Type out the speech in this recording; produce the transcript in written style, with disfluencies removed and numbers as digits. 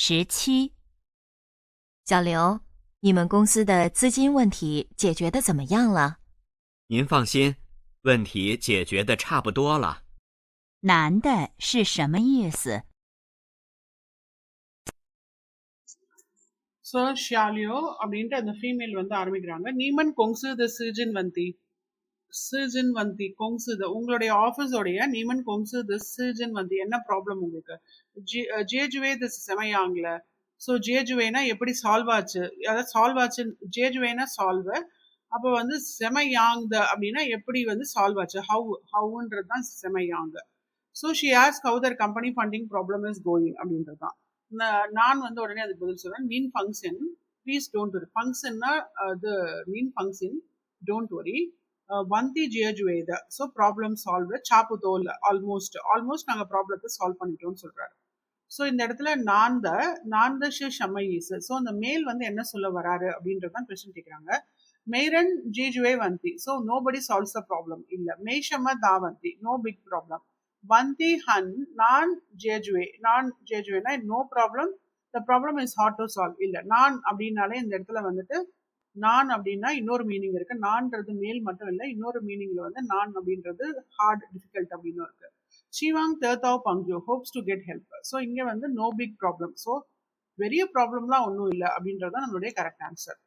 17。小刘，你们公司的资金问题解决的怎么样了？您放心，问题解决的差不多了。难的是什么意思？ so ஷாலியோ அப்படின்ட்டு அந்த female வந்து ஆரம்பிக்கிறாங்க. நீமன் கொங்சுது சீஜன் வந்தி கொங்சுது உங்களுடைய ஆஃபீஸோடைய நீமன் கொங்சுது சீஜன் வந்தி என்ன ப்ராப்ளம் உங்களுக்கு? ஜேஜுவே திஸ் செமையாங்கல. ஸோ ஜேஜுவேனா எப்படி சால்வ் ஆச்சு, அதாவது சால்வ் ஆச்சு. ஜேஜுவேனா சால்வ். அப்போ வந்து செமையாங்த அப்படின்னா எப்படி வந்து சால்வ் ஆச்சு, ஹவுன்றது தான் செமையாங்க. So she ask how their company funding problem is going அப்படின்றது தான். நான் வந்து உடனே அதுக்கு பதில் சொல்றேன். மீன் ஃபங்க்ஷன் ப்ளீஸ் டோன்ட் வரி. ஃபங்க்ஷன்னா அது மீன் ஃபங்க்ஷன் டோன்ட் வரி. வந்தி ஜேஜுவேத. ஸோ ப்ராப்ளம் சால்வ் சாப்புதோல் ஆல்மோஸ்ட் நாங்கள் ப்ராப்ளத்தை சால்வ் பண்ணிட்டோம்னு சொல்றாரு. ஸோ இந்த இடத்துல நான் த ஷமைஸ். ஸோ அந்த மேல் வந்து என்ன சொல்ல வராரு அப்படின்றது தான் கொஸ்டின் கேட்குறாங்க. மெய்ரன் ஜேஜுவே வந்தி. So nobody solves the problem. இல்லை மெய்ஷம தாவந்தி, நோ பிக் ப்ராப்ளம். வந்தி ஹன் நான் ஜேஜுவேனா no problem. The problem is hard to solve. இல்லை நான் அப்படின்னாலே இந்த இடத்துல வந்துட்டு நான் அப்படின்னா இன்னொரு மீனிங் இருக்கு. நான்றது மேல் மட்டும் இல்லை, இன்னொரு மீனிங்ல வந்து நான் அப்படின்றது ஹார்ட், டிஃபிகல்ட் அப்படின்னு இருக்கு. ஷிவாங் தேர்த்தாவ் பங்கு hopes to get help. So இங்கே வந்து நோ பிக் ப்ராப்ளம். ஸோ பெரிய ப்ராப்ளம்லாம் ஒன்றும் இல்லை அப்படின்றது தான் நம்மளுடைய கரெக்ட் ஆன்சர்.